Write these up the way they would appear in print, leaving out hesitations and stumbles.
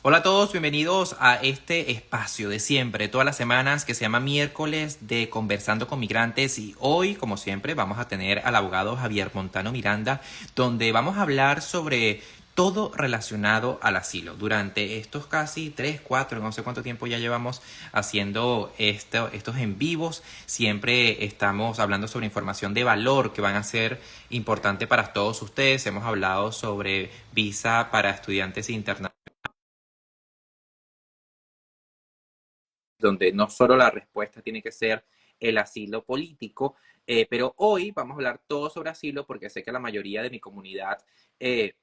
Hola a todos, bienvenidos a este espacio de siempre, todas las semanas, que se llama Miércoles de Conversando con Migrantes. Y hoy, como siempre, vamos a tener al abogado Javier Montano Miranda, donde vamos a hablar sobre todo relacionado al asilo. Durante estos casi 3, 4, no sé cuánto tiempo ya llevamos haciendo estos en vivos, siempre estamos hablando sobre información de valor que van a ser importante para todos ustedes. Hemos hablado sobre visa para estudiantes internacionales, donde no solo la respuesta tiene que ser el asilo político, pero hoy vamos a hablar todo sobre asilo porque sé que la mayoría de mi comunidad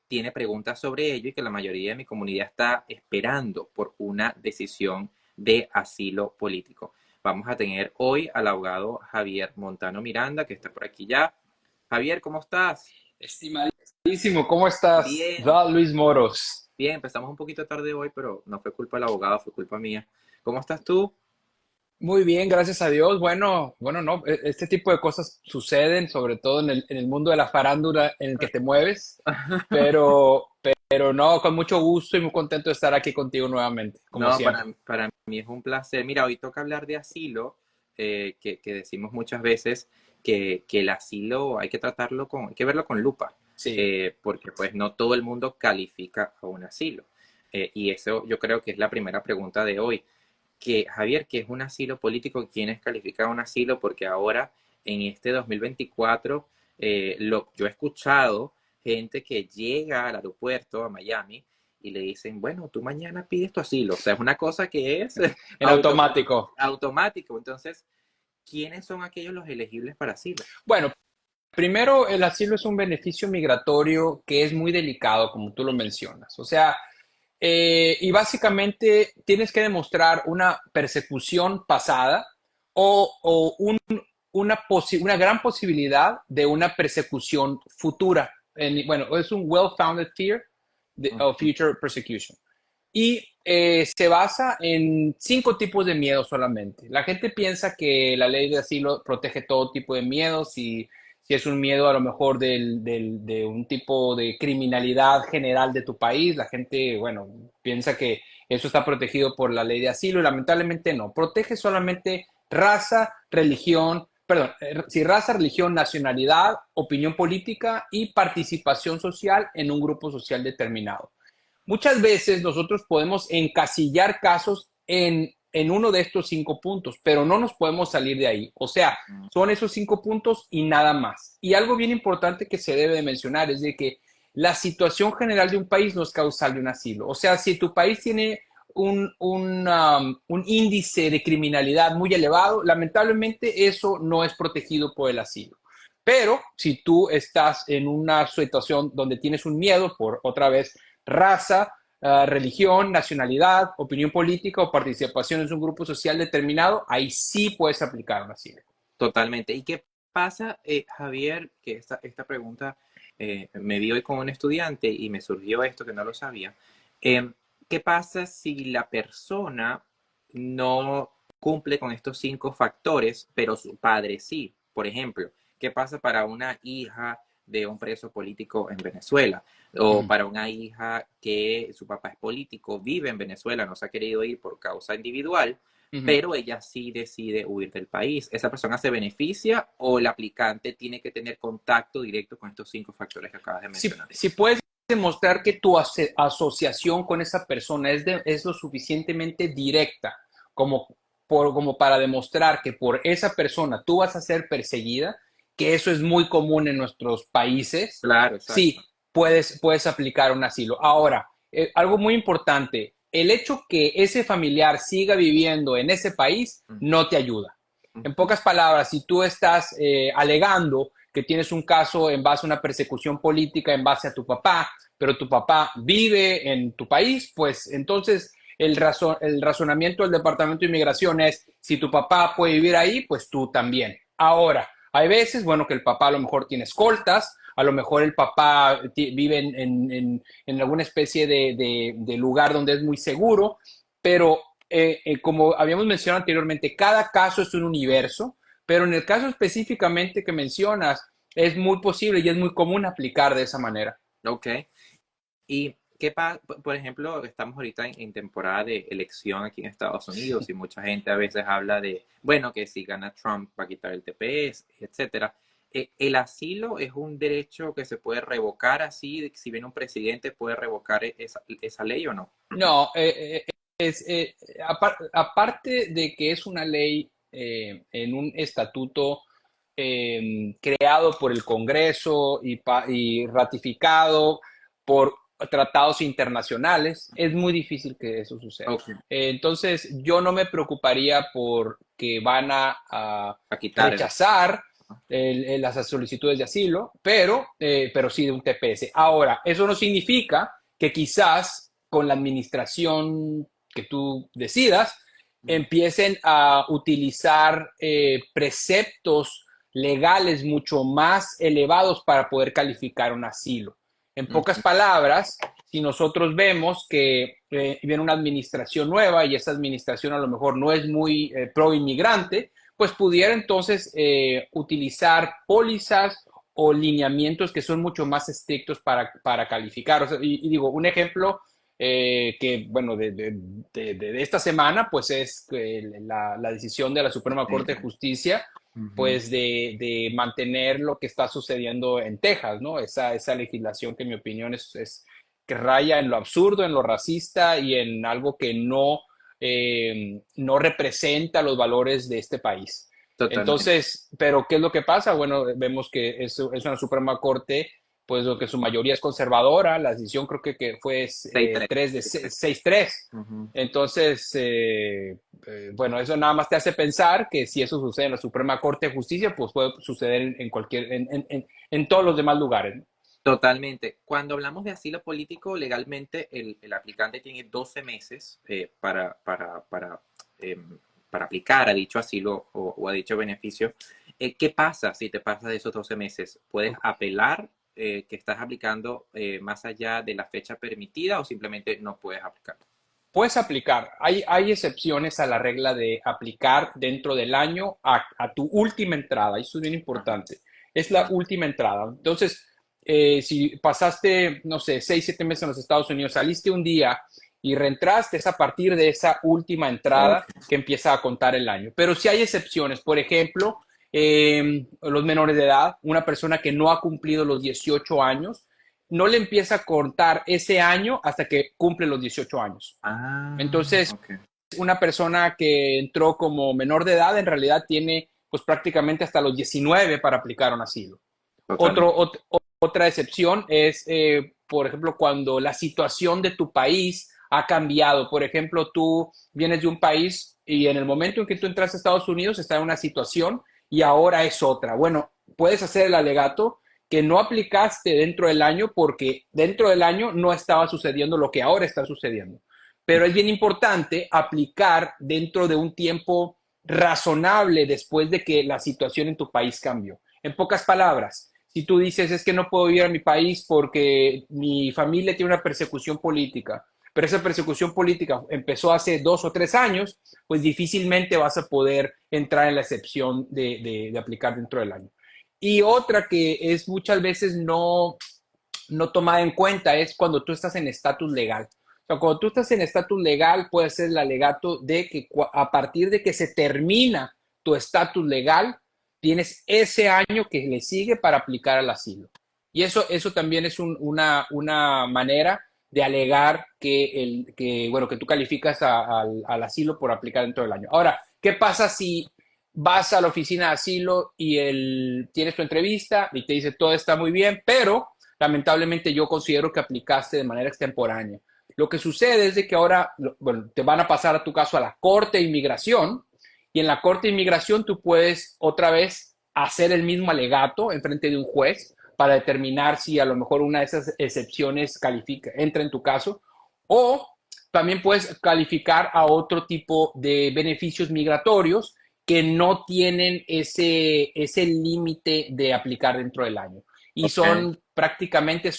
tiene preguntas sobre ello y que la mayoría de mi comunidad está esperando por una decisión de asilo político. Vamos a tener hoy al abogado Javier Montano Miranda, que está por aquí ya. Javier, ¿cómo estás? Estimadísimo, ¿cómo estás? Bien, Da Luis Moros. bien, empezamos un poquito tarde hoy, pero no fue culpa del abogado, fue culpa mía. ¿Cómo estás tú? Muy bien, gracias a Dios. Bueno, no, este tipo de cosas suceden, sobre todo en el mundo de la farándula en el que te mueves, pero, pero no, con mucho gusto y muy contento de estar aquí contigo nuevamente, como No, siempre. para mí es un placer. Mira, hoy toca hablar de asilo, que decimos muchas veces que el asilo hay que tratarlo hay que verlo con lupa, Sí. porque pues no todo el mundo califica a un asilo. Y eso yo creo que es la primera pregunta de hoy. Que, Javier, ¿qué es un asilo político? ¿Quiénes califican un asilo? Porque ahora, en este 2024, yo he escuchado gente que llega al aeropuerto, a Miami, y le dicen, bueno, tú mañana pides tu asilo. O sea, es una cosa que es En automático. automático. Entonces, ¿quiénes son aquellos los elegibles para asilo? Bueno, primero, el asilo es un beneficio migratorio que es muy delicado, como tú lo mencionas. O sea, y básicamente tienes que demostrar una persecución pasada o una gran posibilidad de una persecución futura. Bueno, es un well-founded fear of Ujú. future persecution. Y se basa en 5 tipos de miedos solamente. La gente piensa que la ley de asilo protege todo tipo de miedos y si es un miedo a lo mejor de un tipo de criminalidad general de tu país, la gente, bueno, piensa que eso está protegido por la ley de asilo y lamentablemente no. Protege solamente raza, religión, perdón, sí, raza, religión, nacionalidad, opinión política y participación social en un grupo social determinado. Muchas veces nosotros podemos encasillar casos en uno de estos 5 puntos, pero no nos podemos salir de ahí. O sea, son esos 5 puntos y nada más. Y algo bien importante que se debe de mencionar es de que la situación general de un país no es causal de un asilo. O sea, si tu país tiene un índice de criminalidad muy elevado, lamentablemente eso no es protegido por el asilo. Pero si tú estás en una situación donde tienes un miedo por otra vez raza, religión, nacionalidad, opinión política o participación en un grupo social determinado, ahí sí puedes aplicar un asilo. Totalmente. ¿Y qué pasa, Javier? Que esta pregunta me vi hoy con un estudiante y me surgió esto que no lo sabía. Eh, ¿Qué pasa si la persona no cumple con estos 5 factores, pero su padre sí? Por ejemplo, ¿qué pasa para una hija de un preso político en Venezuela? O Mm. para una hija que su papá es político, vive en Venezuela, no se ha querido ir por causa individual, Uh -huh. pero ella sí decide huir del país. ¿Esa persona se beneficia o el aplicante tiene que tener contacto directo con estos 5 factores que acabas de mencionar? Si puedes demostrar que tu asociación con esa persona es lo suficientemente directa como, como para demostrar que por esa persona tú vas a ser perseguida, que eso es muy común en nuestros países, Claro, sí, exacto. puedes aplicar un asilo. Ahora, algo muy importante, el hecho que ese familiar siga viviendo en ese país Uh no te ayuda. En -huh. pocas palabras, si tú estás alegando que tienes un caso en base a una persecución política en base a tu papá, pero tu papá vive en tu país, pues entonces el razonamiento del Departamento de Inmigración es, si tu papá puede vivir ahí, pues tú también. Ahora, hay veces, bueno, que el papá a lo mejor tiene escoltas, a lo mejor el papá vive en alguna especie de lugar donde es muy seguro, pero como habíamos mencionado anteriormente, cada caso es un universo, pero en el caso específicamente que mencionas, es muy posible y es muy común aplicar de esa manera. Ok. ¿Y Por ejemplo, estamos ahorita en temporada de elección aquí en Estados Unidos y mucha gente a veces habla de, bueno, que si gana Trump va a quitar el TPS, etcétera. ¿El asilo es un derecho que se puede revocar así? Si viene un presidente, ¿puede revocar esa ley o no? No, aparte de que es una ley en un estatuto creado por el Congreso y ratificado por tratados internacionales, es muy difícil que eso suceda. Ok, Entonces, yo no me preocuparía por que van a a quitar el asilo. rechazar las solicitudes de asilo, pero sí de un TPS. Ahora, eso no significa que quizás con la administración que tú decidas, empiecen a utilizar preceptos legales mucho más elevados para poder calificar un asilo. En pocas Ujú. palabras, si nosotros vemos que viene una administración nueva y esa administración a lo mejor no es muy pro inmigrante, pues pudiera entonces utilizar pólizas o lineamientos que son mucho más estrictos para calificar. O sea, y digo, un ejemplo que, bueno, de esta semana, pues es la decisión de la Suprema Corte de Justicia, Ujú. pues de mantener lo que está sucediendo en Texas, ¿no? Esa legislación que en mi opinión es que raya en lo absurdo, en lo racista y en algo que no representa los valores de este país. Totalmente. Entonces, ¿pero qué es lo que pasa? Bueno, vemos que es una Suprema Corte, pues lo que su mayoría es conservadora, la decisión creo que fue 6-3. 3 de 6-3. 6-3. Ujú. Entonces, bueno, eso nada más te hace pensar que si eso sucede en la Suprema Corte de Justicia, pues puede suceder en cualquier, en todos los demás lugares, ¿no? Totalmente. Cuando hablamos de asilo político, legalmente el aplicante tiene 12 meses para aplicar a dicho asilo o a dicho beneficio. ¿Qué pasa si te pasas de esos 12 meses? ¿Puedes apelar que estás aplicando más allá de la fecha permitida o simplemente no puedes aplicar? Puedes aplicar. Hay excepciones a la regla de aplicar dentro del año a tu última entrada. Eso es bien Ajá, importante. Es la ajá. última entrada. Entonces, si pasaste, no sé, 6, 7 meses en los Estados Unidos, saliste un día y reentraste, es a partir de esa última entrada Ok. que empieza a contar el año. Pero sí hay excepciones. Por ejemplo, los menores de edad, una persona que no ha cumplido los 18 años, no le empieza a contar ese año hasta que cumple los 18 años. Ah, Entonces, ok. una persona que entró como menor de edad en realidad tiene pues prácticamente hasta los 19 para aplicar un asilo. Totalmente. Otra excepción es, por ejemplo, cuando la situación de tu país ha cambiado. Por ejemplo, tú vienes de un país y en el momento en que tú entras a Estados Unidos está en una situación y ahora es otra. Bueno, puedes hacer el alegato que no aplicaste dentro del año porque dentro del año no estaba sucediendo lo que ahora está sucediendo. Pero es bien importante aplicar dentro de un tiempo razonable después de que la situación en tu país cambió. En pocas palabras, si tú dices es que no puedo ir a mi país porque mi familia tiene una persecución política, pero esa persecución política empezó hace 2 o 3 años, pues difícilmente vas a poder entrar en la excepción de aplicar dentro del año. Y otra que es muchas veces no tomada en cuenta es cuando tú estás en estatus legal. O sea, cuando tú estás en estatus legal, puede ser el alegato de que a partir de que se termina tu estatus legal, tienes ese año que le sigue para aplicar al asilo. Y eso también es una manera de alegar bueno, que tú calificas al asilo por aplicar dentro del año. Ahora, ¿qué pasa si vas a la oficina de asilo y tienes tu entrevista y te dice todo está muy bien, pero lamentablemente yo considero que aplicaste de manera extemporánea? Lo que sucede es de que ahora, bueno, te van a pasar a tu caso a la Corte de Inmigración y en la Corte de Inmigración tú puedes otra vez hacer el mismo alegato en frente de un juez para determinar si a lo mejor una de esas excepciones entra en tu caso, o también puedes calificar a otro tipo de beneficios migratorios que no tienen ese límite de aplicar dentro del año. Y Ok. prácticamente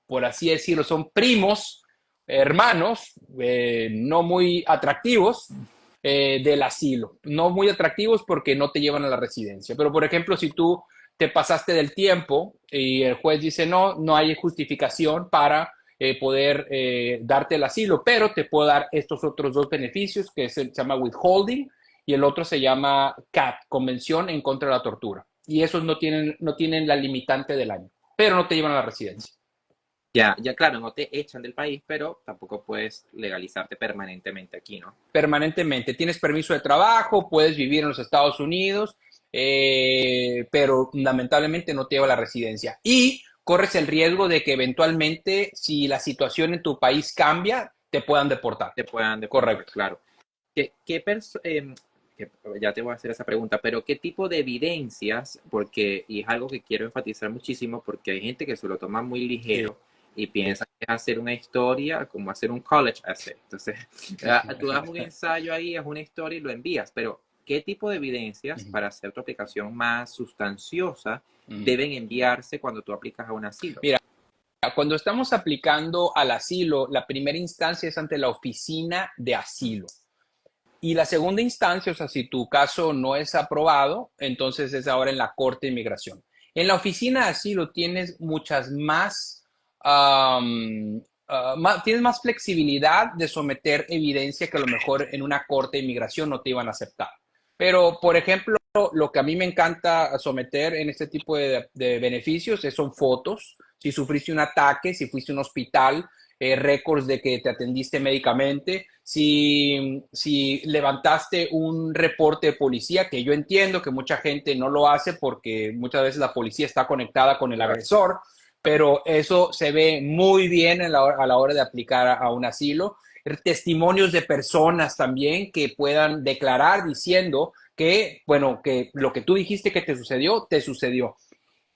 por así decirlo, son primos, hermanos, no muy atractivos del asilo. No muy atractivos porque no te llevan a la residencia. Pero, por ejemplo, si tú te pasaste del tiempo y el juez dice no hay justificación para poder darte el asilo, pero te puedo dar estos otros dos beneficios que se llama withholding y el otro se llama CAT, Convención en contra de la Tortura. Y esos no tienen la limitante del año, pero no te llevan a la residencia. Ya, ya claro, no te echan del país, pero tampoco puedes legalizarte permanentemente aquí, ¿no? Permanentemente. Tienes permiso de trabajo, puedes vivir en los Estados Unidos, pero lamentablemente no te lleva a la residencia. Y corres el riesgo de que eventualmente, si la situación en tu país cambia, te puedan deportar. Te puedan deportar, Correcto. claro. Que ya te voy a hacer esa pregunta, pero ¿qué tipo de evidencias? Porque, y es algo que quiero enfatizar muchísimo, porque hay gente que se lo toma muy Sí. ligero y piensa que es hacer una historia como hacer un college essay. Entonces, tú das un ensayo ahí, haz una historia y lo envías, pero ¿qué tipo de evidencias Ujú, para hacer tu aplicación más sustanciosa ujú. deben enviarse cuando tú aplicas a un asilo? Mira, cuando estamos aplicando al asilo, la primera instancia es ante la oficina de asilo. Y la segunda instancia, o sea, si tu caso no es aprobado, entonces es ahora en la Corte de Inmigración. En la oficina de asilo tienes muchas tienes más flexibilidad de someter evidencia que a lo mejor en una Corte de Inmigración no te iban a aceptar. Pero, por ejemplo, lo que a mí me encanta someter en este tipo de beneficios son fotos. Si sufriste un ataque, si fuiste a un hospital, récords de que te atendiste médicamente, si levantaste un reporte de policía, que yo entiendo que mucha gente no lo hace porque muchas veces la policía está conectada con el Claro. agresor, pero eso se ve muy bien a la hora de aplicar a un asilo. Testimonios de personas también que puedan declarar diciendo que, bueno, que lo que tú dijiste que te sucedió.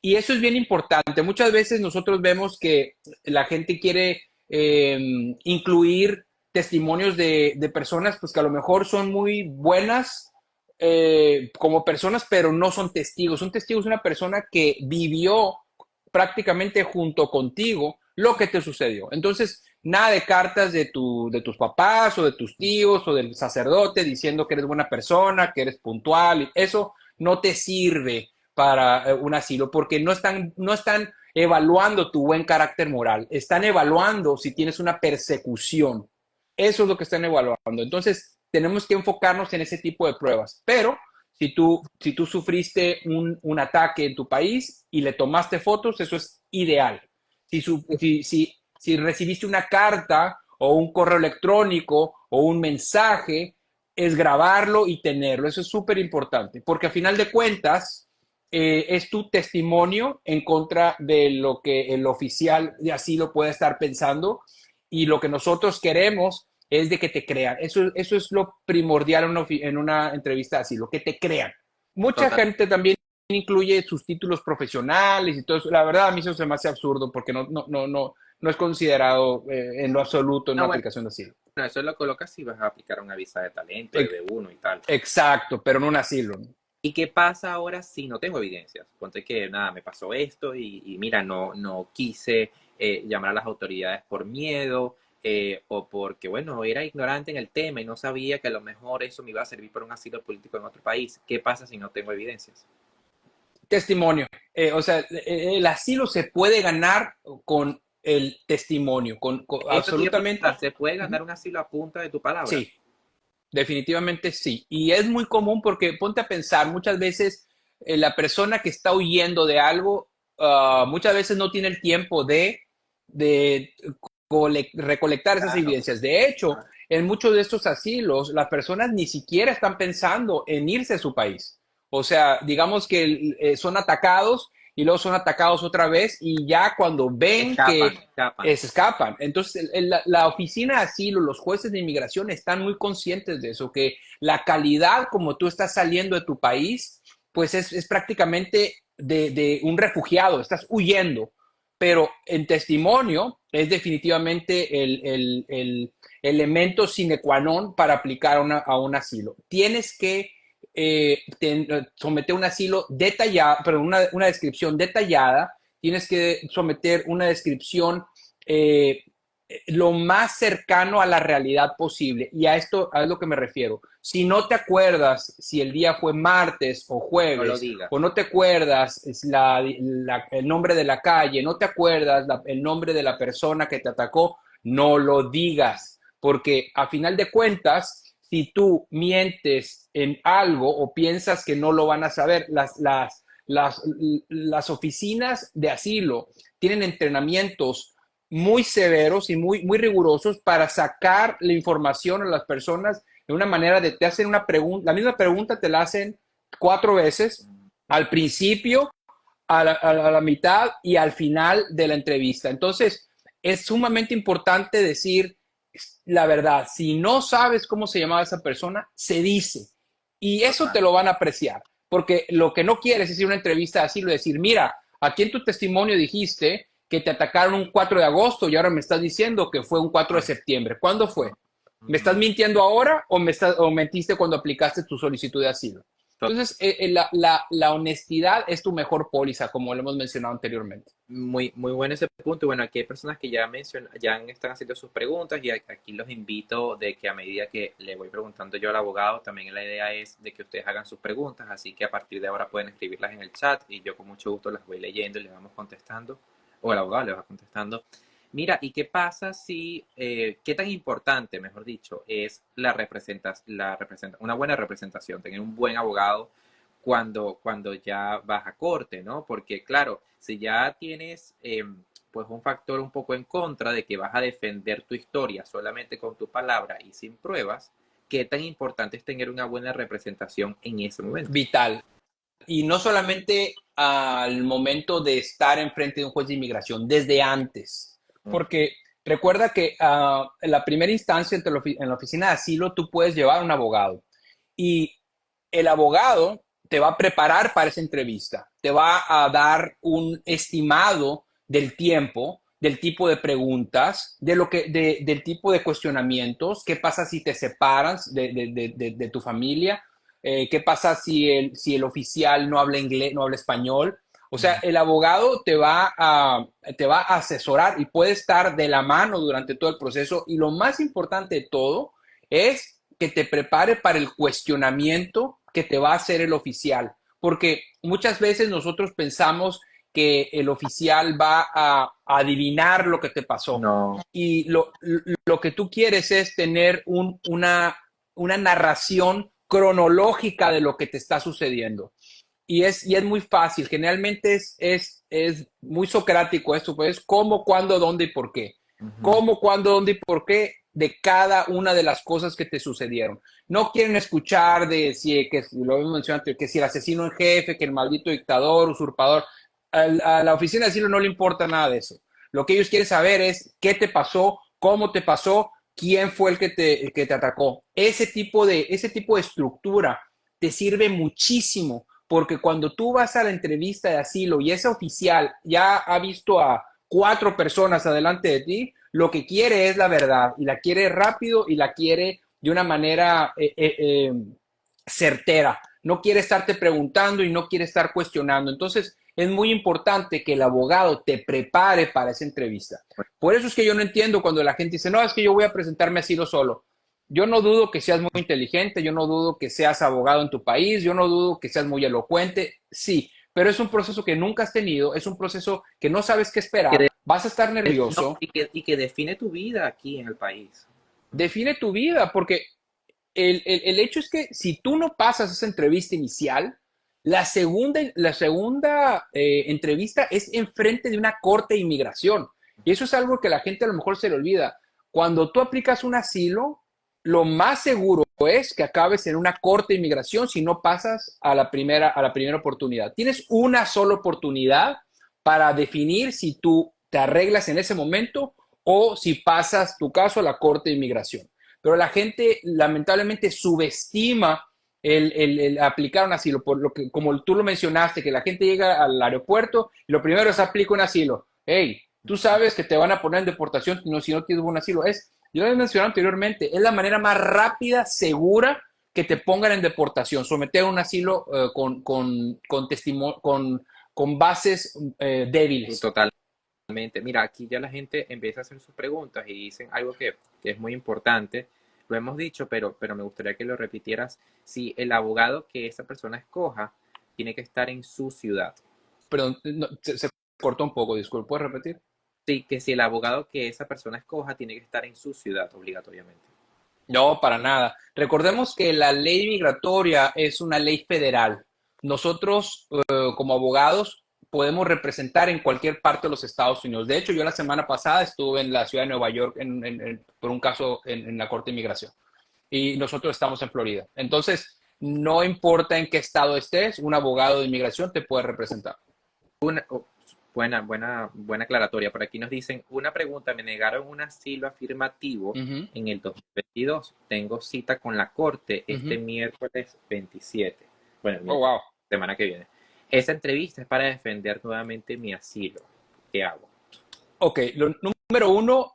Y eso es bien importante. Muchas veces nosotros vemos que la gente quiere incluir testimonios de personas pues, que a lo mejor son muy buenas como personas, pero no son testigos. Son testigos de una persona que vivió prácticamente junto contigo lo que te sucedió. Entonces, nada de cartas de tus papás o de tus tíos o del sacerdote diciendo que eres buena persona, que eres puntual. Eso no te sirve para un asilo porque no están evaluando tu buen carácter moral, están evaluando si tienes una persecución. Eso es lo que están evaluando. Entonces, tenemos que enfocarnos en ese tipo de pruebas. Pero si tú sufriste un ataque en tu país y le tomaste fotos, eso es ideal. Si recibiste una carta o un correo electrónico o un mensaje, es grabarlo y tenerlo. Eso es súper importante, porque a final de cuentas es tu testimonio en contra de lo que el oficial de asilo puede estar pensando y lo que nosotros queremos es de que te crean. Eso es lo primordial en una entrevista de asilo, que te crean. Mucha Total. gente también incluye sus títulos profesionales y todo eso. La verdad, a mí eso se me hace absurdo porque no es considerado en lo absoluto en No, una bueno, aplicación de asilo. eso lo colocas si vas a aplicar una visa de talento, de B1 y tal. Exacto, pero no un asilo. ¿Y qué pasa ahora si no tengo evidencias? Ponte que nada, me pasó esto y mira, no quise llamar a las autoridades por miedo o porque, bueno, era ignorante en el tema y no sabía que a lo mejor eso me iba a servir para un asilo político en otro país. ¿Qué pasa si no tengo evidencias? Testimonio. O sea, el asilo se puede ganar con el testimonio, con Eso te iba a absolutamente. preguntar, ¿se puede Uh-huh. ganar un asilo a punta de tu palabra? Sí, definitivamente sí. Y es muy común porque ponte a pensar, muchas veces la persona que está huyendo de algo, muchas veces no tiene el tiempo de recolectar esas Claro. evidencias. De hecho, en muchos de estos asilos, las personas ni siquiera están pensando en irse a su país. O sea, digamos que son atacados y luego son atacados otra vez y ya cuando ven Escapan, que escapan. se escapan. Entonces, la oficina de asilo, los jueces de inmigración están muy conscientes de eso, que la calidad como tú estás saliendo de tu país, pues es prácticamente de un refugiado, estás huyendo. Pero en testimonio es definitivamente el elemento sine qua non para aplicar a un asilo. Tienes que someter un asilo detallado, pero una descripción detallada, tienes que someter una descripción eh, lo más cercano a la realidad posible. Y a esto a lo que me refiero. Si no te acuerdas si el día fue martes o No lo jueves, digas. o no te acuerdas el nombre de la calle, no te acuerdas el nombre de la persona que te atacó, no lo digas. Porque a final de cuentas, si tú mientes en algo o piensas que no lo van a saber, las oficinas de asilo tienen entrenamientos muy severos y muy rigurosos para sacar la información a las personas de una manera de te hacen una pregunta, la misma pregunta te la hacen 4 veces, al principio, a la mitad y al final de la entrevista. Entonces, es sumamente importante decir la verdad. Si no sabes cómo se llamaba esa persona, se dice. Y eso te Total. lo van a apreciar. Porque lo que no quieres es ir a una entrevista así, lo decir, mira, aquí en tu testimonio dijiste que te atacaron un 4 de agosto y ahora me estás diciendo que fue un 4 de Ay, septiembre. ¿Cuándo fue? no. ¿Me estás Ujú. mintiendo ahora o mentiste cuando aplicaste tu solicitud de asilo? Entonces, la honestidad es tu mejor póliza, como lo hemos mencionado anteriormente. Muy, muy bueno ese punto. Y bueno, aquí hay personas que ya están haciendo sus preguntas y aquí los invito de que a medida que le voy preguntando yo al abogado, también la idea es de que ustedes hagan sus preguntas, así que a partir de ahora pueden escribirlas en el chat y yo con mucho gusto las voy leyendo y les vamos contestando, o el abogado les va contestando. Mira, ¿y qué pasa si, qué tan importante, mejor dicho, es una buena representación, tener un buen abogado cuando ya vas a corte, ¿no? Porque claro, si ya tienes pues un factor un poco en contra de que vas a defender tu historia solamente con tu palabra y sin pruebas, ¿qué tan importante es tener una buena representación en ese momento? Vital. Y no solamente al momento de estar enfrente de un juez de inmigración, desde antes. Porque recuerda que en la primera instancia en la oficina de asilo tú puedes llevar a un abogado y el abogado te va a preparar para esa entrevista, te va a dar un estimado del tiempo, del tipo de preguntas, del tipo de cuestionamientos, qué pasa si te separas de tu familia, qué pasa si el oficial no habla inglés, no habla español. O sea, el abogado te va a asesorar y puede estar de la mano durante todo el proceso. Y lo más importante de todo es que te prepare para el cuestionamiento que te va a hacer el oficial. Porque muchas veces nosotros pensamos que el oficial va a adivinar lo que te pasó. No, Y lo que tú quieres es tener una narración cronológica de lo que te está sucediendo. Y es muy fácil, generalmente es muy socrático esto, pues cómo, cuándo, dónde y por qué. ujú, Cómo, cuándo, dónde y por qué de cada una de las cosas que te sucedieron. No quieren escuchar de si, que lo hemos mencionado, que si el asesino en jefe, que el maldito dictador, usurpador. A la oficina de asilo no le importa nada de eso. Lo que ellos quieren saber es qué te pasó, cómo te pasó, quién fue el que te atacó. Ese tipo de estructura te sirve muchísimo porque cuando tú vas a la entrevista de asilo y ese oficial ya ha visto a 4 personas adelante de ti, lo que quiere es la verdad y la quiere rápido y la quiere de una manera certera. No quiere estarte preguntando y no quiere estar cuestionando. Entonces, es muy importante que el abogado te prepare para esa entrevista. Por eso es que yo no entiendo cuando la gente dice, no, es que yo voy a presentarme asilo solo. Yo no dudo que seas muy inteligente, yo no dudo que seas abogado en tu país, yo no dudo que seas muy elocuente, sí, pero es un proceso que nunca has tenido, es un proceso que no sabes qué que esperar, vas a estar no, nervioso, y que define tu vida aquí en el país. define tu vida, porque el hecho es que si tú no pasas esa entrevista inicial, la segunda entrevista es enfrente de una corte de inmigración. Y eso es algo que la gente a lo mejor se le olvida. Cuando tú aplicas un asilo, lo más seguro es que acabes en una corte de inmigración si no pasas a la primera oportunidad. Tienes una sola oportunidad para definir si tú te arreglas en ese momento o si pasas tu caso a la corte de inmigración. Pero la gente lamentablemente subestima el aplicar un asilo, por lo que, como tú lo mencionaste, que la gente llega al aeropuerto y lo primero es aplica un asilo. Hey, tú sabes que te van a poner en deportación si no tienes un asilo. Yo lo he mencionado anteriormente, es la manera más rápida, segura que te pongan en deportación, someter a un asilo con bases débiles. Total. Mira, aquí ya la gente empieza a hacer sus preguntas y dicen algo que es muy importante. Lo hemos dicho, pero me gustaría que lo repitieras. Si el abogado que esa persona escoja tiene que estar en su ciudad. Perdón, no, se cortó un poco, disculpe, ¿puedes repetir? Sí, que si el abogado que esa persona escoja tiene que estar en su ciudad obligatoriamente. No, para nada. Recordemos que la ley migratoria es una ley federal. Nosotros, como abogados, podemos representar en cualquier parte de los Estados Unidos. De hecho, yo la semana pasada estuve en la ciudad de Nueva York por un caso en la Corte de Inmigración y nosotros estamos en Florida. Entonces, no importa en qué estado estés, un abogado de inmigración te puede representar. Buena aclaratoria. Por aquí nos dicen, una pregunta, me negaron un asilo afirmativo Ujú, en el 2022. Tengo cita con la corte este ujú. miércoles 27. Bueno, el Oh, miércoles, wow. semana que viene. Esa entrevista es para defender nuevamente mi asilo. ¿Qué hago? Ok, número uno,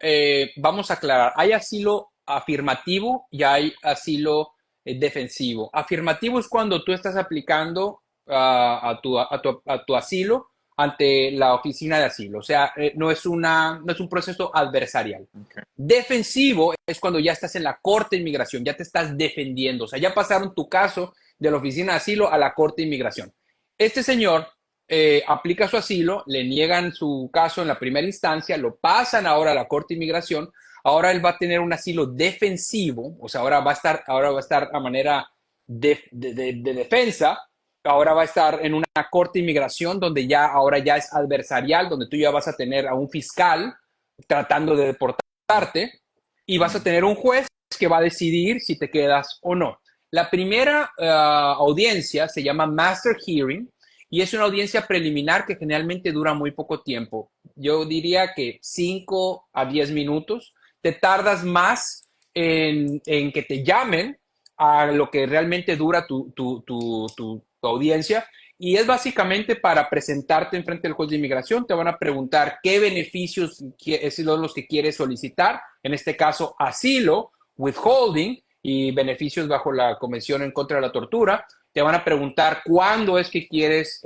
vamos a aclarar, hay asilo afirmativo y hay asilo defensivo. Afirmativo es cuando tú estás aplicando a tu asilo ante la oficina de asilo, o sea, no es un proceso adversarial. Okay. Defensivo es cuando ya estás en la Corte de Inmigración, ya te estás defendiendo, o sea, ya pasaron tu caso de la oficina de asilo a la Corte de Inmigración. Este señor aplica su asilo, le niegan su caso en la primera instancia, lo pasan ahora a la Corte de Inmigración, ahora él va a tener un asilo defensivo, o sea, ahora va a estar a manera de defensa, ahora va a estar en una Corte de Inmigración donde ahora ya es adversarial, donde tú ya vas a tener a un fiscal tratando de deportarte y vas a tener un juez que va a decidir si te quedas o no. La primera audiencia se llama Master Hearing, y es una audiencia preliminar que generalmente dura muy poco tiempo. Yo diría que 5 a 10 minutos. Te tardas más en que te llamen a lo que realmente dura tu audiencia. Y es básicamente para presentarte en frente del juez de inmigración. Te van a preguntar qué beneficios son los que quieres solicitar. En este caso, asilo, withholding y beneficios bajo la Convención en contra de la Tortura. Te van a preguntar cuándo es que quieres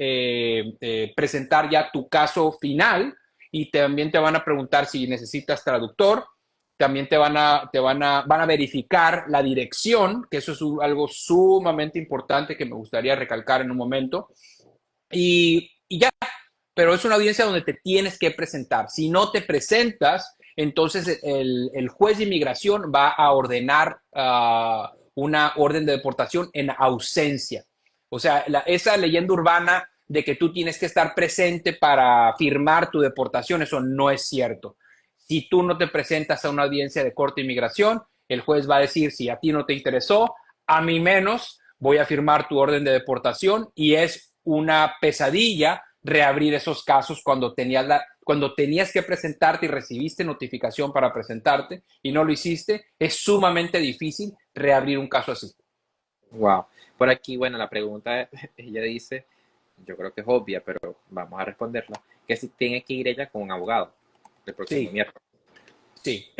presentar ya tu caso final y también te van a preguntar si necesitas traductor. También van a verificar la dirección, que eso es algo sumamente importante que me gustaría recalcar en un momento. Y ya, pero es una audiencia donde te tienes que presentar. Si no te presentas, entonces el juez de inmigración va a ordenar una orden de deportación en ausencia. O sea, esa leyenda urbana de que tú tienes que estar presente para firmar tu deportación, eso no es cierto. Si tú no te presentas a una audiencia de corte de inmigración, el juez va a decir, si a ti no te interesó, a mí menos, voy a firmar tu orden de deportación y es una pesadilla reabrir esos casos cuando tenías que presentarte y recibiste notificación para presentarte y no lo hiciste, es sumamente difícil reabrir un caso así. Wow. Por aquí, bueno, la pregunta, ella dice, yo creo que es obvia, pero vamos a responderla, que si tiene que ir ella con un abogado el próximo Sí, miércoles. sí.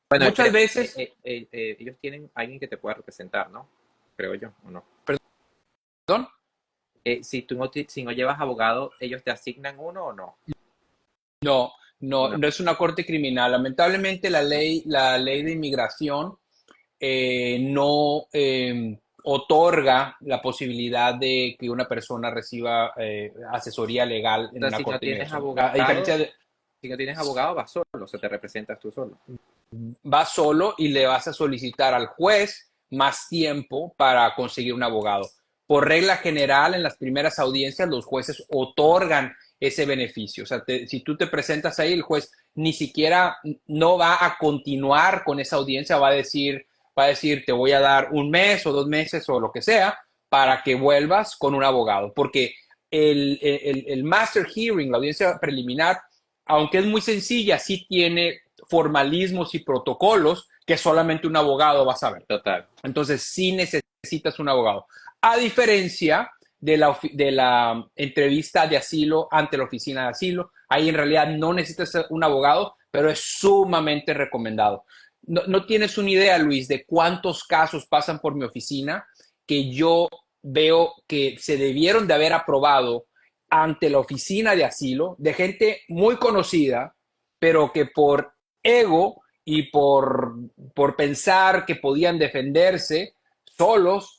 Bueno, Muchas veces, ellos tienen alguien que te pueda representar, ¿no? Creo yo, ¿o no? perdón, Si no llevas abogado, ¿ellos te asignan uno o no? no, no, No. no es una corte criminal. Lamentablemente la ley de inmigración no otorga la posibilidad de que una persona reciba asesoría legal O en sea, una si no corte de tienes inmigración. A diferencia abogado, de, si no tienes abogado, vas solo, o sea, te representas tú solo. vas solo y le vas a solicitar al juez más tiempo para conseguir un abogado. Por regla general, en las primeras audiencias, los jueces otorgan ese beneficio. O sea, si tú te presentas ahí, el juez ni siquiera no va a continuar con esa audiencia, va a decir, te voy a dar un mes o 2 meses o lo que sea para que vuelvas con un abogado. Porque el master hearing, la audiencia preliminar, aunque es muy sencilla, sí tiene formalismos y protocolos que solamente un abogado va a saber. Total. Entonces, sí necesitas un abogado. A diferencia de la entrevista de asilo ante la oficina de asilo, ahí en realidad no necesitas un abogado, pero es sumamente recomendado. No tienes una idea, Luis, de cuántos casos pasan por mi oficina que yo veo que se debieron de haber aprobado ante la oficina de asilo de gente muy conocida, pero que por ego y por pensar que podían defenderse solos,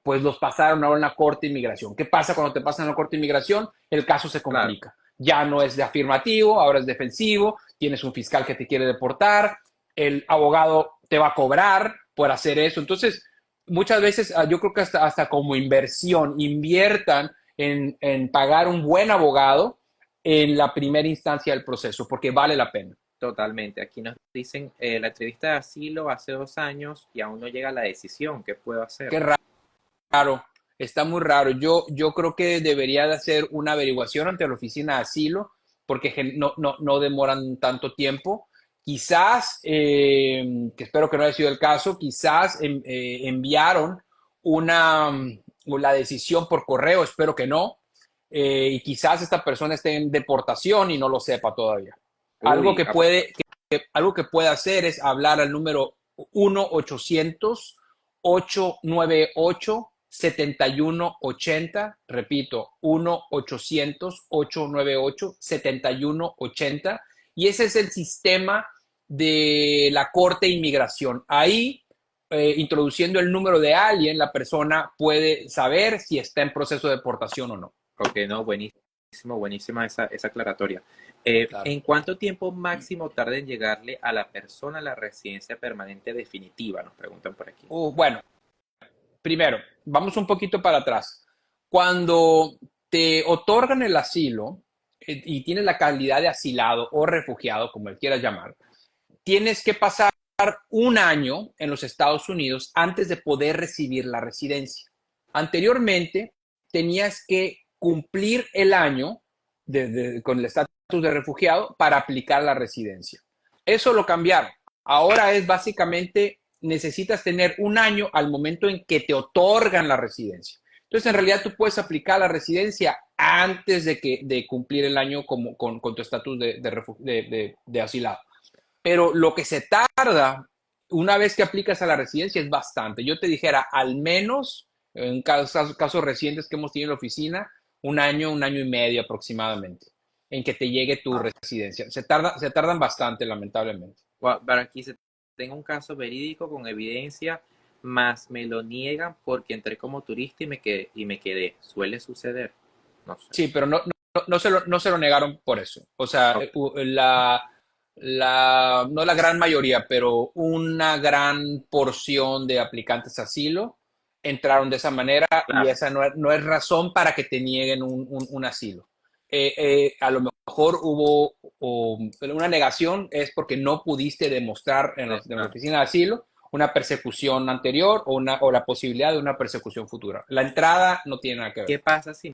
pues los pasaron a una corte de inmigración. ¿Qué pasa cuando te pasan a una corte de inmigración? El caso se Claro. complica. Ya no es de afirmativo, ahora es defensivo, tienes un fiscal que te quiere deportar, el abogado te va a cobrar por hacer eso. Entonces, muchas veces yo creo que hasta como inversión, inviertan en pagar un buen abogado en la primera instancia del proceso, porque vale la pena. Totalmente. Aquí nos dicen la entrevista de asilo hace 2 años y aún no llega a la decisión. ¿Qué puedo hacer? Qué raro, está muy raro. Yo creo que debería de hacer una averiguación ante la oficina de asilo, porque no demoran tanto tiempo. Quizás, que espero que no haya sido el caso, quizás enviaron una, la decisión por correo, espero que no, y quizás esta persona esté en deportación y no lo sepa todavía. Algo Uy, que puede, algo que puede hacer es hablar al número 1-800-898-7180. Repito, 1-800-898-7180. Y ese es el sistema de la Corte de Inmigración. Ahí, introduciendo el número de alguien, la persona puede saber si está en proceso de deportación o no. ok, no, buenísimo, buenísima esa aclaratoria. Claro. ¿En cuánto tiempo máximo tarda en llegarle a la persona la residencia permanente definitiva? Nos preguntan por aquí. Bueno, primero, vamos un poquito para atrás. Cuando te otorgan el asilo y tienes la calidad de asilado o refugiado, como él quiera llamar, tienes que pasar un año en los Estados Unidos antes de poder recibir la residencia. Anteriormente, tenías que cumplir el año con el estatus de refugiado para aplicar la residencia. Eso lo cambiaron. Ahora es básicamente, necesitas tener un año al momento en que te otorgan la residencia. Entonces, en realidad, tú puedes aplicar la residencia antes de cumplir el año con tu estatus de asilado. Pero lo que se tarda una vez que aplicas a la residencia es bastante. Yo te dijera, al menos en casos recientes que hemos tenido en la oficina, un año y medio aproximadamente, en que te llegue tu Ah, residencia. Se tardan bastante, lamentablemente. Para aquí se tengo un caso verídico con evidencia, más me lo niegan porque entré como turista y me quedé. Suele suceder. No sé. Sí, pero no se lo negaron por eso. O sea, Ok, no la gran mayoría, pero una gran porción de aplicantes a asilo entraron de esa manera y claro. esa no es razón para que te nieguen un asilo. A lo mejor hubo una negación, es porque no pudiste demostrar en la Exacto. oficina de asilo una persecución anterior o la posibilidad de una persecución futura. La entrada no tiene nada que ver. ¿Qué pasa si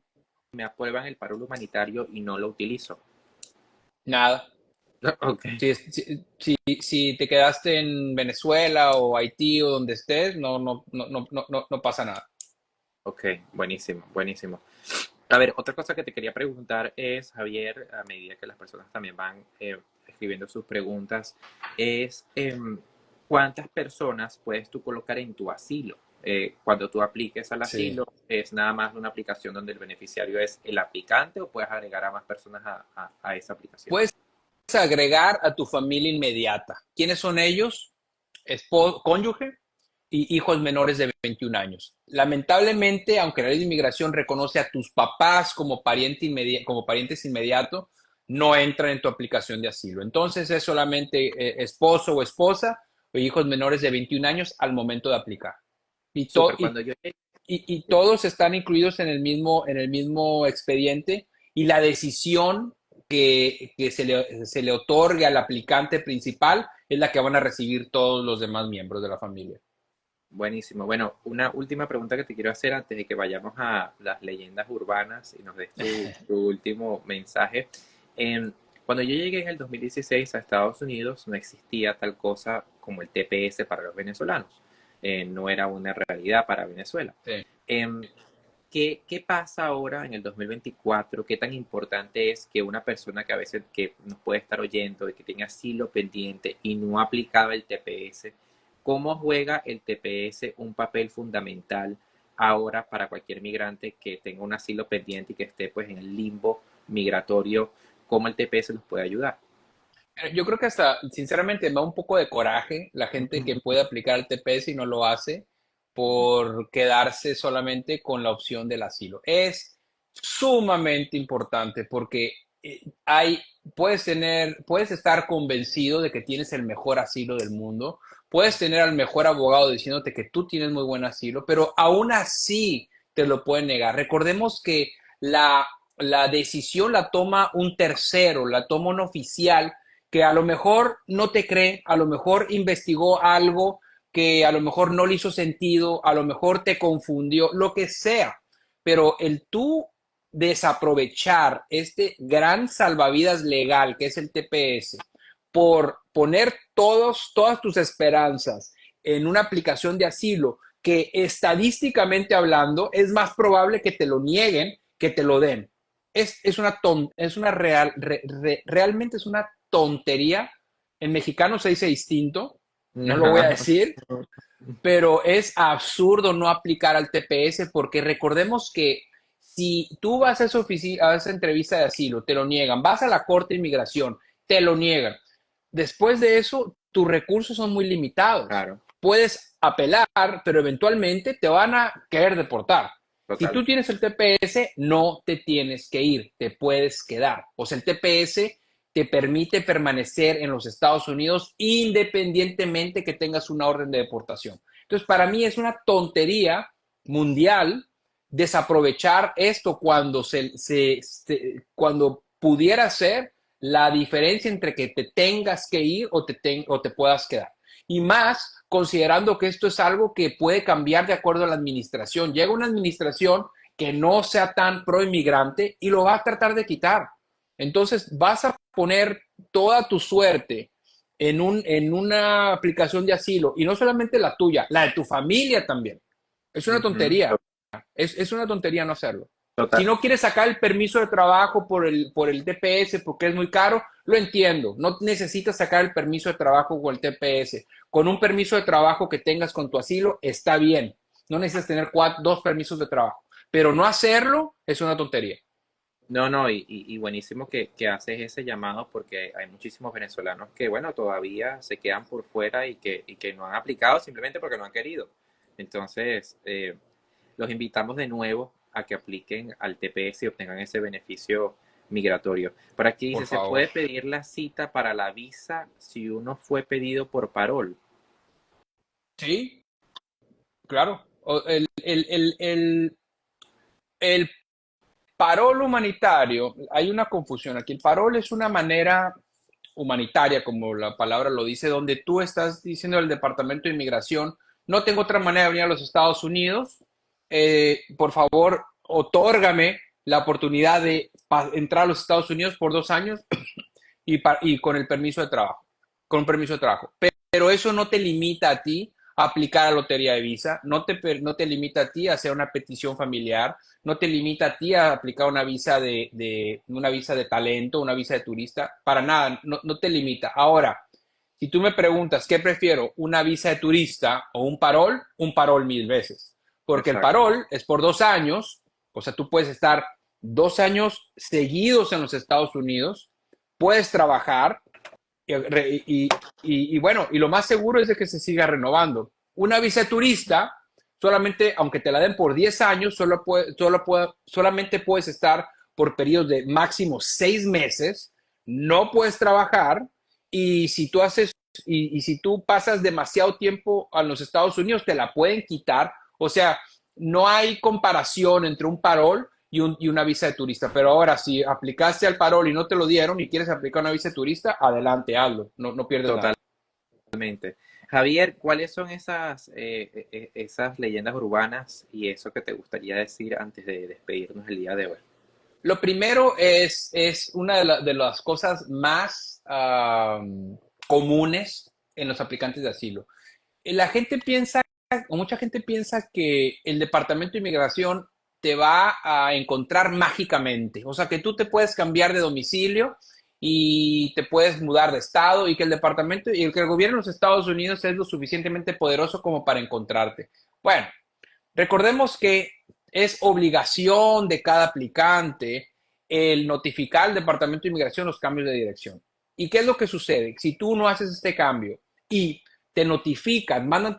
me aprueban el paro humanitario y no lo utilizo? Nada. Ok, Si te quedaste en Venezuela o Haití o donde estés, no pasa nada. ok, buenísimo, buenísimo. A ver, otra cosa que te quería preguntar es, Javier, a medida que las personas también van escribiendo sus preguntas, es ¿cuántas personas puedes tú colocar en tu asilo? Cuando tú apliques al Sí. asilo, ¿es nada más una aplicación donde el beneficiario es el aplicante o puedes agregar a más personas a esa aplicación? Puedes agregar a tu familia inmediata. ¿Quiénes son ellos? Cónyuge y hijos menores de 21 años. Lamentablemente, aunque la ley de inmigración reconoce a tus papás como parientes inmediatos, no entran en tu aplicación de asilo. Entonces es solamente esposo o esposa o hijos menores de 21 años al momento de aplicar. Y, to- Súper, y cuando yo llegue, y todos están incluidos en el mismo expediente y la decisión que se le otorgue al aplicante principal es la que van a recibir todos los demás miembros de la familia. buenísimo. Bueno, una última pregunta que te quiero hacer antes de que vayamos a las leyendas urbanas y nos des tu último mensaje. Em, Cuando yo llegué en el 2016 a Estados Unidos, no existía tal cosa como el TPS para los venezolanos. No era una realidad para Venezuela. Sí. Em, ¿Qué pasa ahora en el 2024? ¿Qué tan importante es que una persona que a veces que nos puede estar oyendo, de que tenga asilo pendiente y no ha aplicado el TPS, cómo juega el TPS un papel fundamental ahora para cualquier migrante que tenga un asilo pendiente y que esté pues en el limbo migratorio, cómo el TPS los puede ayudar? Yo creo que hasta, sinceramente, me da un poco de coraje la gente que puede aplicar el TPS y no lo hace por quedarse solamente con la opción del asilo. Es sumamente importante porque hay, puedes estar convencido de que tienes el mejor asilo del mundo, puedes tener al mejor abogado diciéndote que tú tienes muy buen asilo, pero aún así te lo pueden negar. Recordemos que la decisión la toma un tercero, la toma un oficial que a lo mejor no te cree, a lo mejor investigó algo que a lo mejor no le hizo sentido, a lo mejor te confundió, lo que sea. Pero el tú desaprovechar este gran salvavidas legal que es el TPS por poner todas tus esperanzas en una aplicación de asilo que estadísticamente hablando es más probable que te lo nieguen que te lo den. Es una realmente es una tontería. En mexicano se dice distinto, no lo voy a decir, pero es absurdo no aplicar al TPS porque recordemos que si tú vas a esa oficina, a esa entrevista de asilo, te lo niegan, vas a la Corte de Inmigración, te lo niegan. Después de eso, tus recursos son muy limitados. Claro, Puedes apelar, pero eventualmente te van a querer deportar. Si total. tú tienes el TPS, no te tienes que ir, te puedes quedar. O sea, el TPS te permite permanecer en los Estados Unidos independientemente que tengas una orden de deportación. Entonces, para mí es una tontería mundial desaprovechar esto cuando pudiera ser la diferencia entre que te tengas que ir o te puedas quedar. Y más considerando que esto es algo que puede cambiar de acuerdo a la administración. Llega una administración que no sea tan pro inmigrante y lo va a tratar de quitar. Entonces vas a poner toda tu suerte en una aplicación de asilo y no solamente la tuya, la de tu familia también. Es una Ujú, tontería. Es una tontería no hacerlo. Si total. no quieres sacar el permiso de trabajo por el TPS porque es muy caro, lo entiendo. No necesitas sacar el permiso de trabajo con el TPS. Con un permiso de trabajo que tengas con tu asilo, está bien. No necesitas tener dos permisos de trabajo. Pero no hacerlo es una tontería. No, no, y buenísimo que haces ese llamado porque hay muchísimos venezolanos que, bueno, todavía se quedan por fuera y que no han aplicado simplemente porque no han querido. Entonces, los invitamos de nuevo a que apliquen al TPS y obtengan ese beneficio migratorio. Por aquí Por dice, ¿se favor. puede pedir la cita para la visa si uno fue pedido por parol? Sí, claro. El parol humanitario, hay una confusión aquí. El parol es una manera humanitaria, como la palabra lo dice, donde tú estás diciendo al Departamento de Inmigración, no tengo otra manera de venir a los Estados Unidos, por favor, otórgame la oportunidad de entrar a los Estados Unidos por 2 años y con el permiso de trabajo, con un permiso de trabajo. Pero eso no te limita a ti a aplicar a lotería de visa, no te limita a ti a hacer una petición familiar, no te limita a ti a aplicar una visa de talento, una visa de turista, para nada, no te limita. Ahora, si tú me preguntas qué prefiero, una visa de turista o un parol 1000 veces, porque el Exacto. parol es por 2 años, o sea, tú puedes estar 2 años seguidos en los Estados Unidos, puedes trabajar y bueno, y lo más seguro es de que se siga renovando. Una visa de turista, solamente, aunque te la den por 10 años, solamente puedes estar por periodos de máximo 6 meses, no puedes trabajar y si tú haces y si tú pasas demasiado tiempo en los Estados Unidos, te la pueden quitar. O sea, no hay comparación entre un parol y una visa de turista. Pero ahora, si aplicaste al parol y no te lo dieron y quieres aplicar una visa de turista, adelante, hazlo. No pierdes nada. Totalmente. Javier, ¿cuáles son esas leyendas urbanas y eso que te gustaría decir antes de despedirnos el día de hoy? Lo primero es una de las cosas más comunes en los aplicantes de asilo. La gente piensa, o mucha gente piensa que el Departamento de Inmigración te va a encontrar mágicamente. O sea, que tú te puedes cambiar de domicilio y te puedes mudar de estado y que el departamento y que el gobierno de los Estados Unidos es lo suficientemente poderoso como para encontrarte. Bueno, Recordemos que es obligación de cada aplicante el notificar al Departamento de Inmigración los cambios de dirección. ¿Y qué es lo que sucede? Si tú no haces este cambio y te notifican, mandan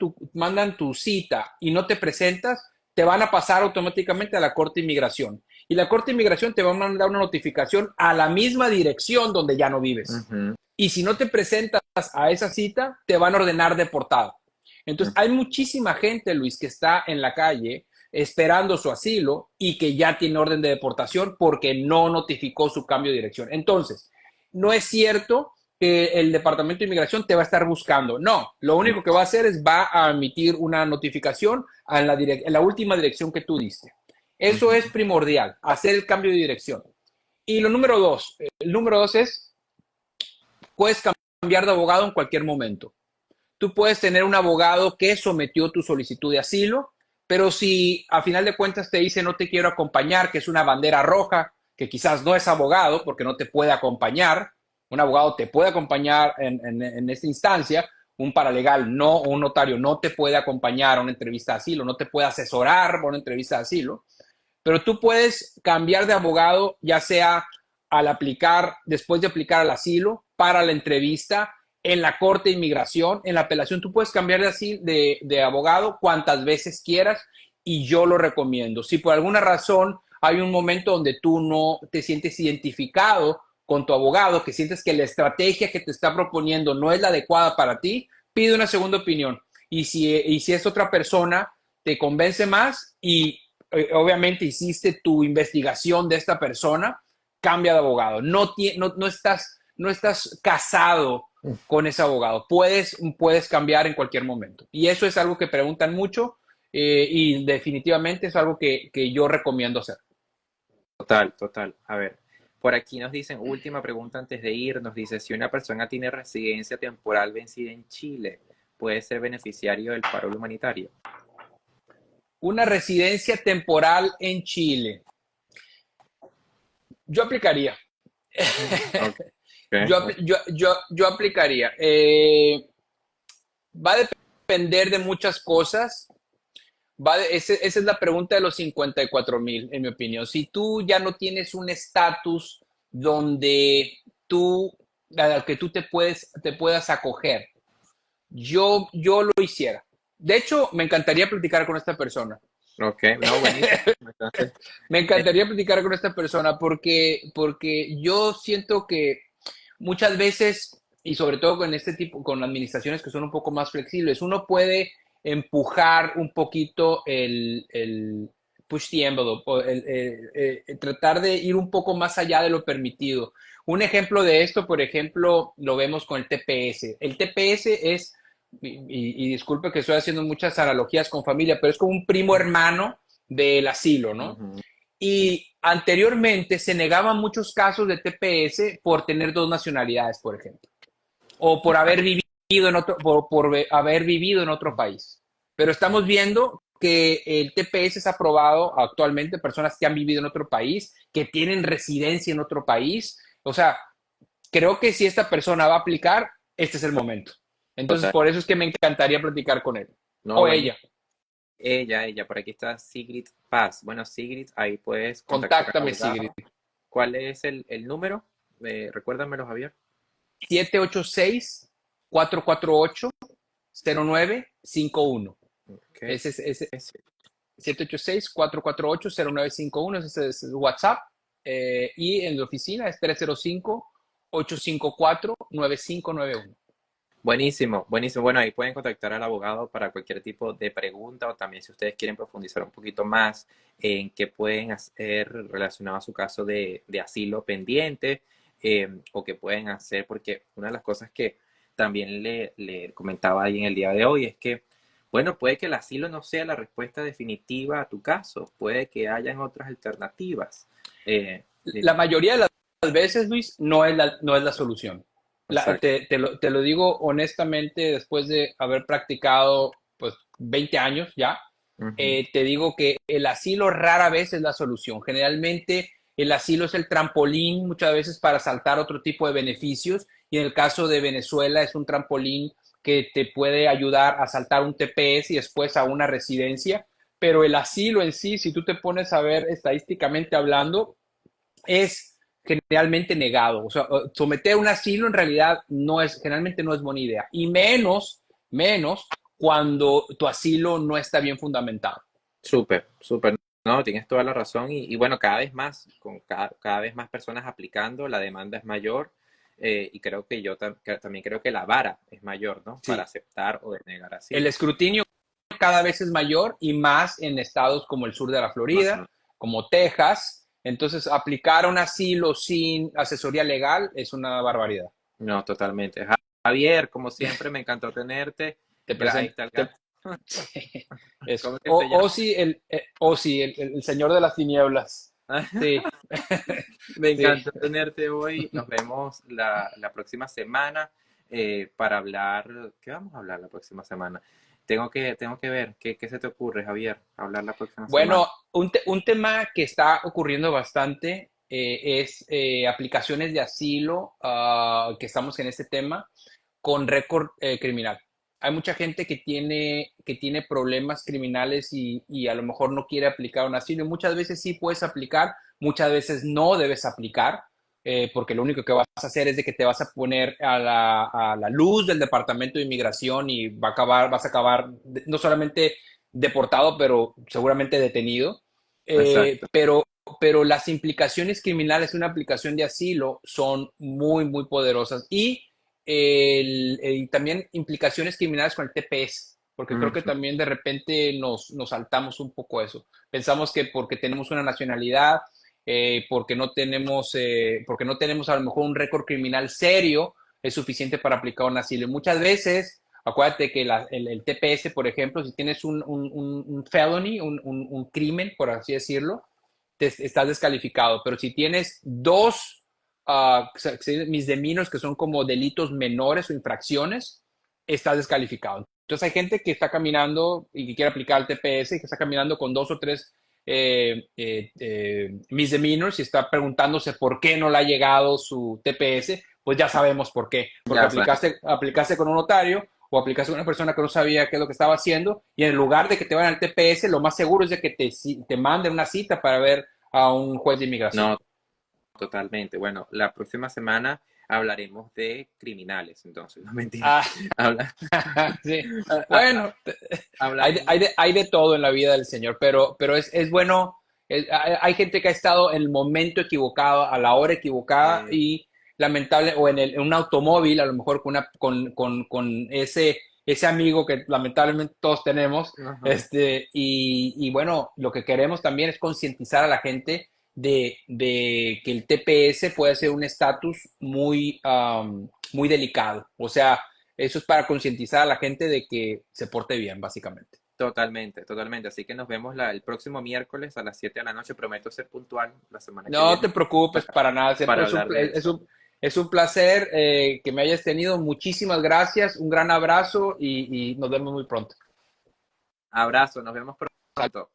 tu cita y no te presentas, te van a pasar automáticamente a la Corte de Inmigración. Y la Corte de Inmigración te va a mandar una notificación a la misma dirección donde ya no vives. Y si no te presentas a esa cita, te van a ordenar deportado. Entonces, hay muchísima gente, Luis, que está en la calle esperando su asilo y que ya tiene orden de deportación porque no notificó su cambio de dirección. Entonces, no es cierto que el Departamento de Inmigración te va a estar buscando. No, lo único que va a hacer es va a emitir una notificación en la última dirección que tú diste. Eso es primordial, hacer el cambio de dirección. Y el número dos es, puedes cambiar de abogado en cualquier momento. Tú puedes tener un abogado que sometió tu solicitud de asilo, pero si a final de cuentas te dice no te quiero acompañar, que es una bandera roja, que quizás no es abogado porque no te puede acompañar, un abogado te puede acompañar en esta instancia, un paralegal no, o un notario no te puede acompañar a una entrevista de asilo, no te puede asesorar por una entrevista de asilo, pero tú puedes cambiar de abogado ya sea después de aplicar al asilo, para la entrevista, en la Corte de Inmigración, en la apelación, tú puedes cambiar de abogado cuantas veces quieras y yo lo recomiendo. Si por alguna razón hay un momento donde tú no te sientes identificado con tu abogado, que sientes que la estrategia que te está proponiendo no es la adecuada para ti, pide una segunda opinión. Y si es otra persona, te convence más y obviamente hiciste tu investigación de esta persona, cambia de abogado. No estás casado con ese abogado. Puedes cambiar en cualquier momento. Y eso es algo que preguntan mucho y definitivamente es algo que yo recomiendo hacer. Total, total. A ver, por aquí nos dicen, última pregunta antes de ir, nos dice, si una persona tiene residencia temporal vencida en Chile, ¿puede ser beneficiario del paro humanitario? Una residencia temporal en Chile. Yo aplicaría. Okay. Yo aplicaría. Va a depender de muchas cosas. Esa es la pregunta de los 54,000, en mi opinión. Si tú ya no tienes un estatus donde al que tú te puedas acoger, yo lo hiciera. De hecho, me encantaría platicar con esta persona. Ok, no, buenísimo. Entonces, Me encantaría platicar con esta persona porque yo siento que muchas veces, y sobre todo con con administraciones que son un poco más flexibles, uno puede empujar un poquito el push the envelope, o tratar de ir un poco más allá de lo permitido. Un ejemplo de esto, por ejemplo, lo vemos con el TPS. El TPS es, y disculpe que estoy haciendo muchas analogías con familia, pero es como un primo hermano del asilo, ¿no? Y anteriormente se negaban muchos casos de TPS por tener dos nacionalidades, por ejemplo, o por haber vivido por haber vivido en otro país. Pero estamos viendo que el TPS es aprobado actualmente personas que han vivido en otro país, que tienen residencia en otro país. O sea, creo que si esta persona va a aplicar, este es el momento. Entonces, por eso es que me encantaría platicar con él. No, o bueno, ella. Ella, por aquí está Sigrid Paz. Bueno, Sigrid, ahí puedes contactar Contáctame, al abogado. Sigrid. ¿Cuál es el número? Recuérdamelo, Javier. 786-448-0951. Okay. Ese es 786-448-0951. Ese es WhatsApp. Y en la oficina es 305-854-9591. Buenísimo, buenísimo. Bueno, ahí pueden contactar al abogado para cualquier tipo de pregunta o también si ustedes quieren profundizar un poquito más en qué pueden hacer relacionado a su caso de asilo pendiente o qué pueden hacer, porque una de las cosas que también le comentaba ahí en el día de hoy es que, bueno, puede que el asilo no sea la respuesta definitiva a tu caso, puede que hayan otras alternativas. La mayoría de las veces, Luis, no es la solución. Te lo digo honestamente, después de haber practicado pues 20 años ya, te digo que el asilo rara vez es la solución. Generalmente el asilo es el trampolín muchas veces para saltar otro tipo de beneficios y en el caso de Venezuela es un trampolín que te puede ayudar a saltar un TPS y después a una residencia, pero el asilo en sí, si tú te pones a ver estadísticamente hablando, es generalmente negado. O sea, someter un asilo en realidad generalmente no es buena idea. Y menos cuando tu asilo no está bien fundamentado. Súper, súper. No, tienes toda la razón. Y bueno, cada vez más, con cada vez más personas aplicando, la demanda es mayor. Y creo que que también creo que la vara es mayor, ¿no? Para Sí. aceptar o denegar El asilo. escrutinio cada vez es mayor y más en estados como el sur de la Florida, Ajá. como Texas. Entonces, aplicar un asilo sin asesoría legal es una barbaridad. No, totalmente. Javier, como siempre, me encantó tenerte. Te Ahí presento. está el gato. ¿Cómo Es es que se llama? Ozzy, el señor de las tinieblas. Sí, Me sí. encantó tenerte hoy. Nos vemos la próxima semana para hablar. ¿Qué vamos a hablar la próxima semana? Tengo que ver. ¿Qué se te ocurre, Javier? Hablar la próxima semana. Bueno, un tema que está ocurriendo bastante es aplicaciones de asilo, que estamos en este tema, con récord criminal. Hay mucha gente que tiene problemas criminales y a lo mejor no quiere aplicar un asilo. Y muchas veces sí puedes aplicar, muchas veces no debes aplicar, porque lo único que vas a hacer es de que te vas a poner a la luz del Departamento de Inmigración y vas a acabar no solamente deportado, pero seguramente detenido. Eh, Exacto. pero, pero las implicaciones criminales de una aplicación de asilo son muy, muy poderosas. Y también implicaciones criminales con el TPS, porque creo que Ujú. también de repente nos saltamos un poco eso. Pensamos que porque tenemos una nacionalidad, porque no tenemos a lo mejor un récord criminal serio, es suficiente para aplicar un asilo. Y muchas veces, acuérdate que el TPS, por ejemplo, si tienes un felony, un crimen, por así decirlo, estás descalificado. Pero si tienes dos misdemeanors, que son como delitos menores o infracciones, estás descalificado. Entonces hay gente que está caminando y que quiere aplicar el TPS y que está caminando con dos o tres misdemeanors y está preguntándose por qué no le ha llegado su TPS, pues ya sabemos por qué. Porque Ya sabes. aplicaste con un notario o aplicaste con una persona que no sabía qué es lo que estaba haciendo y en lugar de que te vayan al TPS, lo más seguro es de que te manden una cita para ver a un juez de inmigración. No, totalmente. Bueno, la próxima semana hablaremos de criminales, entonces, no mentira. Ah, Habla- sí. ah, ah, ah, Bueno, hablaremos. hay de todo en la vida del Señor, pero es bueno. Hay gente que ha estado en el momento equivocado, a la hora equivocada eh, y lamentable, o en un automóvil, a lo mejor con ese amigo que lamentablemente todos tenemos. ajá. Y bueno, lo que queremos también es concientizar a la gente de que el TPS puede ser un estatus muy delicado. O sea, eso es para concientizar a la gente de que se porte bien, básicamente. Totalmente, totalmente. Así que nos vemos el próximo miércoles a las 7 de la noche. Prometo ser puntual la semana que No te viene preocupes para nada. Siempre para hablar de eso. es un placer que me hayas tenido. Muchísimas gracias. Un gran abrazo y nos vemos muy pronto. Abrazo, nos vemos pronto.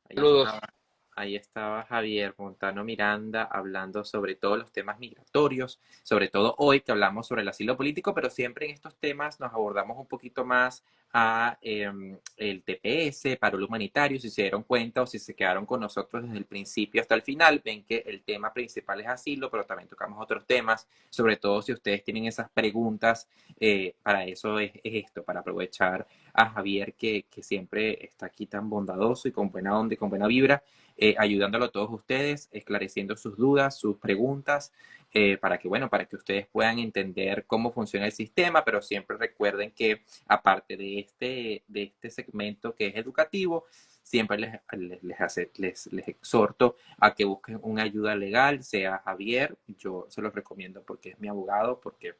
Ahí Saludos. estaba, ahí estaba Javier Montano Miranda hablando sobre todos los temas migratorios, sobre todo hoy que hablamos sobre el asilo político, pero siempre en estos temas nos abordamos un poquito más a el TPS, parol humanitario, si se dieron cuenta o si se quedaron con nosotros desde el principio hasta el final, ven que el tema principal es asilo, pero también tocamos otros temas, sobre todo si ustedes tienen esas preguntas, para eso es esto, para aprovechar a Javier que siempre está aquí tan bondadoso y con buena onda y con buena vibra, ayudándolo a todos ustedes, esclareciendo sus dudas, sus preguntas, para que, bueno, para que ustedes puedan entender cómo funciona el sistema, pero siempre recuerden que aparte de este segmento que es educativo, siempre les exhorto a que busquen una ayuda legal, sea Javier, yo se los recomiendo porque es mi abogado, porque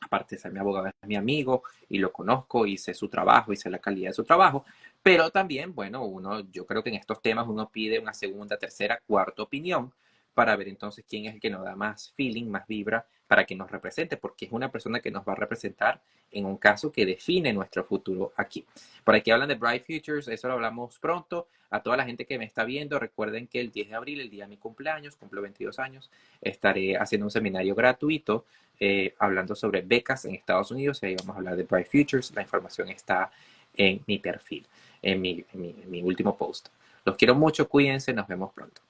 aparte de ser mi abogado, es mi amigo y lo conozco y sé su trabajo y sé la calidad de su trabajo. Pero también, bueno, yo creo que en estos temas uno pide una segunda, tercera, cuarta opinión para ver entonces quién es el que nos da más feeling, más vibra para que nos represente, porque es una persona que nos va a representar en un caso que define nuestro futuro aquí. Por aquí hablan de Bright Futures, eso lo hablamos pronto. A toda la gente que me está viendo, recuerden que el 10 de abril, el día de mi cumpleaños, cumplo 22 años, estaré haciendo un seminario gratuito hablando sobre becas en Estados Unidos y ahí vamos a hablar de Bright Futures. La información está en mi perfil. en mi último post. Los quiero mucho, cuídense, nos vemos pronto.